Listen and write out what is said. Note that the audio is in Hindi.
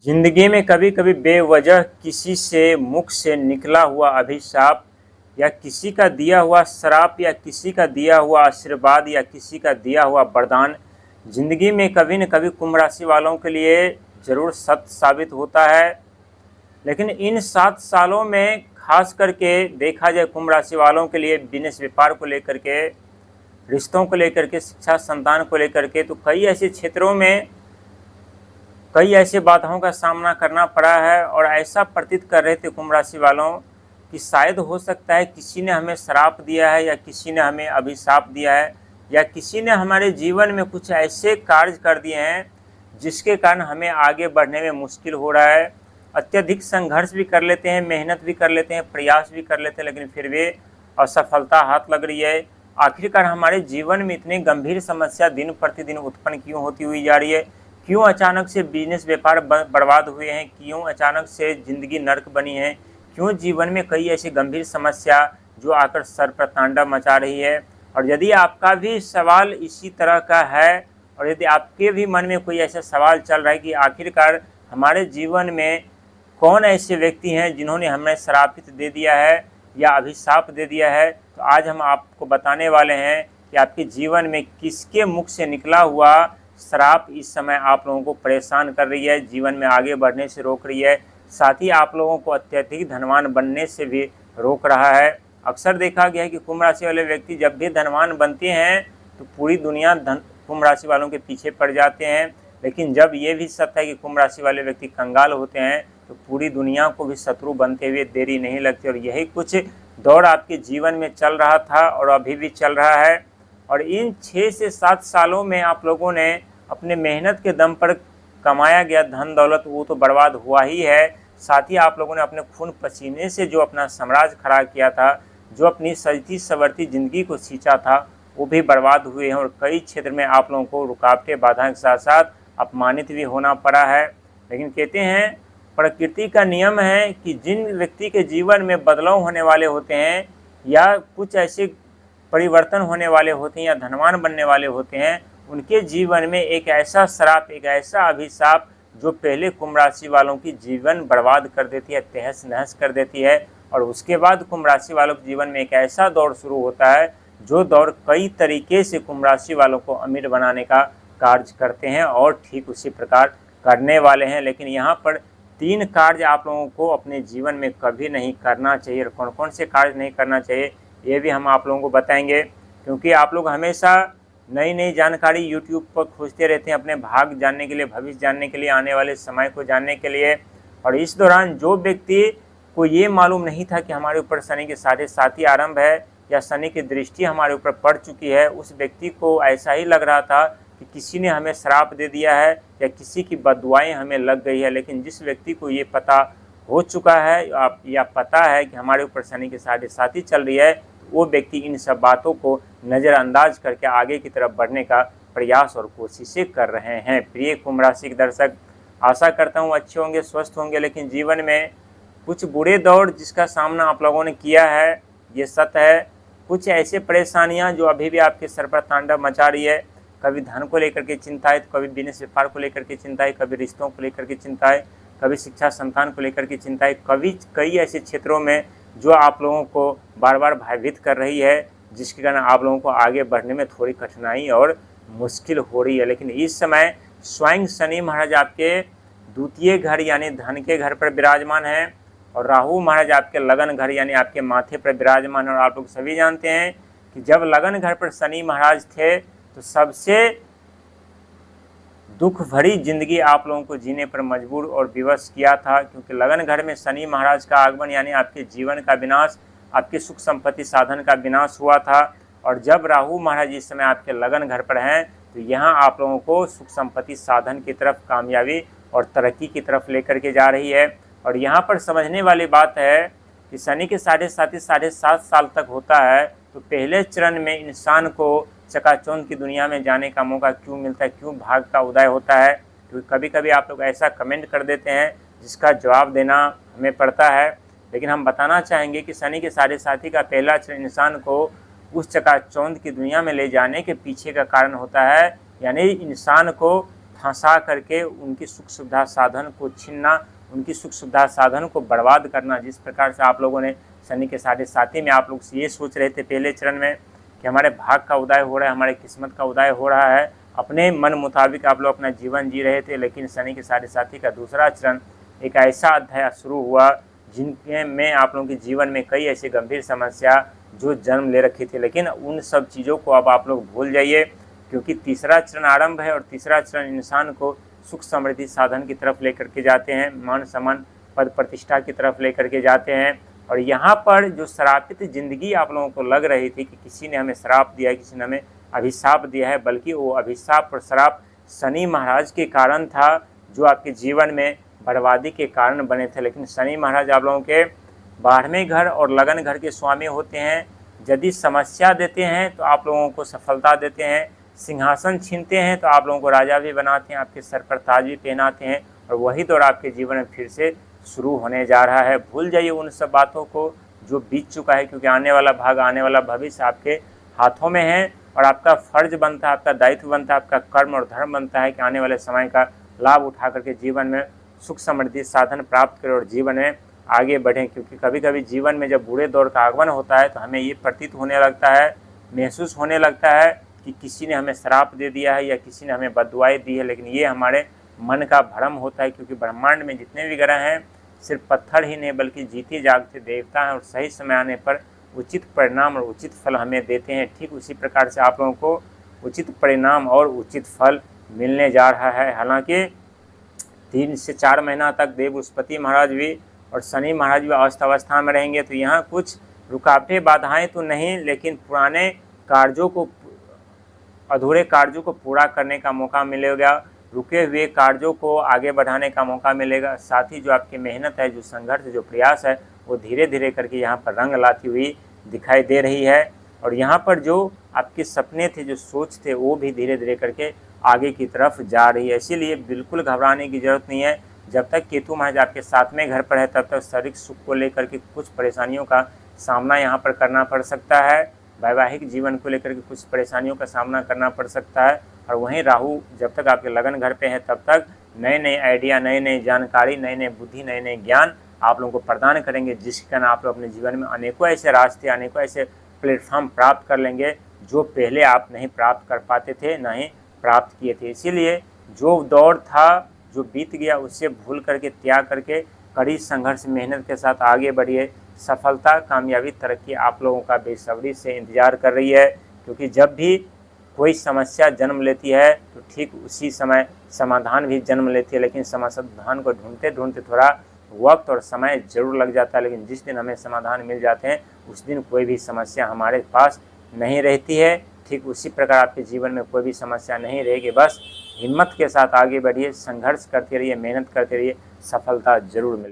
जिंदगी में कभी कभी बेवजह किसी से मुख से निकला हुआ अभिशाप या किसी का दिया हुआ श्राप या किसी का दिया हुआ आशीर्वाद या किसी का दिया हुआ वरदान जिंदगी में कभी न कभी कुंभ राशि वालों के लिए ज़रूर सत्य साबित होता है। लेकिन इन 7 सालों में खास करके देखा जाए कुंभ राशि वालों के लिए बिजनेस व्यापार को लेकर के, रिश्तों को लेकर के, शिक्षा संतान को लेकर के, तो कई ऐसे क्षेत्रों में कई ऐसे बाधाओं का सामना करना पड़ा है। और ऐसा प्रतीत कर रहे थे कुंभ राशि वालों कि शायद हो सकता है किसी ने हमें श्राप दिया है या किसी ने हमें अभिशाप दिया है या किसी ने हमारे जीवन में कुछ ऐसे कार्य कर दिए हैं जिसके कारण हमें आगे बढ़ने में मुश्किल हो रहा है। अत्यधिक संघर्ष भी कर लेते हैं, मेहनत भी कर लेते हैं, प्रयास भी कर लेते हैं, लेकिन फिर भी असफलता हाथ लग रही है। आखिरकार हमारे जीवन में इतनी गंभीर समस्या दिन प्रतिदिन उत्पन्न क्यों होती हुई जा रही है? क्यों अचानक से बिजनेस व्यापार बर्बाद हुए हैं? क्यों अचानक से ज़िंदगी नर्क बनी है? क्यों जीवन में कई ऐसी गंभीर समस्या जो आकर सर पर तांडव मचा रही है? और यदि आपका भी सवाल इसी तरह का है और यदि आपके भी मन में कोई ऐसा सवाल चल रहा है कि आखिरकार हमारे जीवन में कौन ऐसे व्यक्ति हैं जिन्होंने हमें श्रापित दे दिया है या अभिशाप दे दिया है, तो आज हम आपको बताने वाले हैं कि आपके जीवन में किसके मुख से निकला हुआ श्राप इस समय आप लोगों को परेशान कर रही है, जीवन में आगे बढ़ने से रोक रही है, साथ ही आप लोगों को अत्यधिक धनवान बनने से भी रोक रहा है। अक्सर देखा गया है कि कुंभ राशि वाले व्यक्ति जब भी धनवान बनते हैं तो पूरी दुनिया कुंभ राशि वालों के पीछे पड़ जाते हैं, लेकिन जब ये भी सत्य है कि कुंभ राशि वाले व्यक्ति कंगाल होते हैं तो पूरी दुनिया को भी शत्रु बनते हुए देरी नहीं लगती। और यही कुछ दौर आपके जीवन में चल रहा था और अभी भी चल रहा है। और इन 6 से 7 सालों में आप लोगों ने अपने मेहनत के दम पर कमाया गया धन दौलत वो तो बर्बाद हुआ ही है, साथ ही आप लोगों ने अपने खून पसीने से जो अपना साम्राज्य खड़ा किया था, जो अपनी सजती संवरती ज़िंदगी को सींचा था, वो भी बर्बाद हुए हैं। और कई क्षेत्र में आप लोगों को रुकावटें बाधाओं के साथ साथ अपमानित भी होना पड़ा है। लेकिन कहते हैं प्रकृति का नियम है कि जिन व्यक्ति के जीवन में बदलाव होने वाले होते हैं या कुछ ऐसे परिवर्तन होने वाले होते हैं या धनवान बनने वाले होते हैं, उनके जीवन में एक ऐसा श्राप, एक ऐसा अभिशाप जो पहले कुंभ राशि वालों की जीवन बर्बाद कर देती है, तहस नहस कर देती है। और उसके बाद कुंभ राशि वालों के जीवन में एक ऐसा दौर शुरू होता है जो दौर कई तरीके से कुंभ राशि वालों को अमीर बनाने का कार्य करते हैं और ठीक उसी प्रकार करने वाले हैं। लेकिन यहाँ पर 3 कार्य आप लोगों को अपने जीवन में कभी नहीं करना चाहिए। और कौन कौन से कार्य नहीं करना चाहिए ये भी हम आप लोगों को बताएंगे, क्योंकि आप लोग हमेशा नई नई जानकारी यूट्यूब पर खोजते रहते हैं अपने भाग्य जानने के लिए, भविष्य जानने के लिए, आने वाले समय को जानने के लिए। और इस दौरान जो व्यक्ति को ये मालूम नहीं था कि हमारे ऊपर शनि के 7.5 आरंभ है या शनि की दृष्टि हमारे ऊपर पड़ चुकी है, उस व्यक्ति को ऐसा ही लग रहा था कि किसी ने हमें श्राप दे दिया है या किसी की बददुआएं हमें लग गई है। लेकिन जिस व्यक्ति को ये पता हो चुका है या पता है कि हमारे ऊपर शनि की 7.5 चल रही है, वो व्यक्ति इन सब बातों को नज़रअंदाज करके आगे की तरफ बढ़ने का प्रयास और कोशिशें कर रहे हैं। प्रिय कुंभ राशि के दर्शक, आशा करता हूँ अच्छे होंगे, स्वस्थ होंगे। लेकिन जीवन में कुछ बुरे दौर जिसका सामना आप लोगों ने किया है, ये सत्य है। कुछ ऐसे परेशानियां जो अभी भी आपके सर पर तांडव मचा रही है, कभी धन को लेकर के चिंता है, तो कभी बिजनेस व्यापार को लेकर के चिंता है, कभी रिश्तों को लेकर के चिंता है, कभी शिक्षा संतान को लेकर के चिंता है, कभी कई ऐसे क्षेत्रों में जो आप लोगों को बार बार भयभीत कर रही है, जिसके कारण आप लोगों को आगे बढ़ने में थोड़ी कठिनाई और मुश्किल हो रही है। लेकिन इस समय स्वयं शनि महाराज आपके द्वितीय घर यानी धन के घर पर विराजमान है और राहु महाराज आपके लगन घर यानी आपके माथे पर विराजमान है। और आप लोग सभी जानते हैं कि जब लगन घर पर शनि महाराज थे तो सबसे दुख भरी जिंदगी आप लोगों को जीने पर मजबूर और विवश किया था, क्योंकि लगन घर में शनि महाराज का आगमन यानी आपके जीवन का विनाश, आपके सुख संपत्ति साधन का विनाश हुआ था। और जब राहु महाराज इस समय आपके लगन घर पर हैं तो यहाँ आप लोगों को सुख संपत्ति साधन की तरफ, कामयाबी और तरक्की की तरफ लेकर के जा रही है। और यहाँ पर समझने वाली बात है कि शनि के 7.5 साल तक होता है, तो पहले चरण में इंसान को चकाचौंध की दुनिया में जाने का मौका क्यों मिलता है, क्यों भाग का उदय होता है? क्योंकि कभी कभी आप लोग ऐसा कमेंट कर देते हैं जिसका जवाब देना हमें पड़ता है। लेकिन हम बताना चाहेंगे कि शनि के 7.5 का पहला चरण इंसान को उस चकाचौंध की दुनिया में ले जाने के पीछे का कारण होता है, यानी इंसान को फंसा करके उनकी सुख सुविधा साधन को छीनना, उनकी सुख सुविधा साधन को बर्बाद करना। जिस प्रकार से आप लोगों ने शनि के 7.5 में आप लोग ये सोच रहे थे पहले चरण में कि हमारे भाग का उदय हो रहा है, हमारे किस्मत का उदय हो रहा है, अपने मन मुताबिक आप लोग अपना जीवन जी रहे थे। लेकिन शनि के 7.5 का दूसरा चरण एक ऐसा अध्याय शुरू हुआ जिनके में आप लोगों के जीवन में कई ऐसी गंभीर समस्या जो जन्म ले रखी थी। लेकिन उन सब चीज़ों को अब आप लोग भूल जाइए, क्योंकि तीसरा चरण आरंभ है और तीसरा चरण इंसान को सुख समृद्धि साधन की तरफ लेकर के जाते हैं, मान सम्मान पद प्रतिष्ठा की तरफ लेकर के जाते हैं। और यहाँ पर जो श्रापित जिंदगी आप लोगों को लग रही थी कि किसी ने हमें श्राप दिया है, किसी ने हमें अभिशाप दिया है, बल्कि वो अभिशाप और श्राप शनि महाराज के कारण था जो आपके जीवन में बर्बादी के कारण बने थे। लेकिन शनि महाराज आप लोगों के 12वें घर और लगन घर के स्वामी होते हैं। यदि समस्या देते हैं तो आप लोगों को सफलता देते हैं, सिंहासन छीनते हैं तो आप लोगों को राजा भी बनाते हैं, आपके सर पर ताज भी पहनाते हैं। और वही दौर आपके जीवन में फिर से शुरू होने जा रहा है। भूल जाइए उन सब बातों को जो बीत चुका है, क्योंकि आने वाला भाग, आने वाला भविष्य आपके हाथों में है। और आपका फर्ज बनता है, आपका दायित्व बनता है, आपका कर्म और धर्म बनता है कि आने वाले समय का लाभ उठा करके जीवन में सुख समृद्धि साधन प्राप्त करें और जीवन में आगे बढ़ें। क्योंकि कभी कभी जीवन में जब बुरे दौर का आगमन होता है तो हमें ये प्रतीत होने लगता है, महसूस होने लगता है कि किसी ने हमें श्राप दे दिया है या किसी ने हमें बददुआएं दी है। लेकिन ये हमारे मन का भ्रम होता है, क्योंकि ब्रह्मांड में जितने भी ग्रह हैं सिर्फ पत्थर ही नहीं बल्कि जीते जागते देवता हैं और सही समय आने पर उचित परिणाम और उचित फल हमें देते हैं। ठीक उसी प्रकार से आप लोगों को उचित परिणाम और उचित फल मिलने जा रहा है। हालांकि 3 से 4 महीना तक देव बृहस्पति महाराज भी और शनि महाराज भी अवस्था में रहेंगे, तो यहाँ कुछ रुकावटें बाधाएं तो नहीं, लेकिन पुराने कार्यों को, अधूरे कार्यों को पूरा करने का मौका मिलेगा, रुके हुए कार्यों को आगे बढ़ाने का मौका मिलेगा। साथ ही जो आपकी मेहनत है, जो संघर्ष, जो प्रयास है, वो धीरे धीरे करके यहाँ पर रंग लाती हुई दिखाई दे रही है। और यहाँ पर जो आपके सपने थे, जो सोच थे, वो भी धीरे धीरे करके आगे की तरफ जा रही है। इसीलिए बिल्कुल घबराने की ज़रूरत नहीं है। जब तक केतु महाराज आपके 7वें घर पर है तब तक शारीरिक सुख को लेकर के कुछ परेशानियों का सामना यहाँ पर करना पड़ सकता है, वैवाहिक जीवन को लेकर के कुछ परेशानियों का सामना करना पड़ सकता है। और वहीं राहु जब तक आपके लगन घर पे है तब तक नए नए आइडिया, नई नई जानकारी, नए नए बुद्धि, नए नए ज्ञान आप लोगों को प्रदान करेंगे, जिसके कारण आप लोग अपने जीवन में अनेकों ऐसे रास्ते, अनेकों ऐसे प्लेटफॉर्म प्राप्त कर लेंगे जो पहले आप नहीं प्राप्त कर पाते थे, ना ही प्राप्त किए थे। इसीलिए जो दौर था, जो बीत गया, उससे भूल करके, त्याग करके कड़ी संघर्ष मेहनत के साथ आगे बढ़िए। सफलता, कामयाबी, तरक्की आप लोगों का बेसब्री से इंतजार कर रही है। क्योंकि जब भी कोई समस्या जन्म लेती है तो ठीक उसी समय समाधान भी जन्म लेती है। लेकिन समाधान को ढूंढते ढूंढते थोड़ा वक्त और समय जरूर लग जाता है, लेकिन जिस दिन हमें समाधान मिल जाते हैं उस दिन कोई भी समस्या हमारे पास नहीं रहती है। ठीक उसी प्रकार आपके जीवन में कोई भी समस्या नहीं रहेगी। बस हिम्मत के साथ आगे बढ़िए, संघर्ष करते रहिए, मेहनत करते रहिए, सफलता जरूर मिलेगी।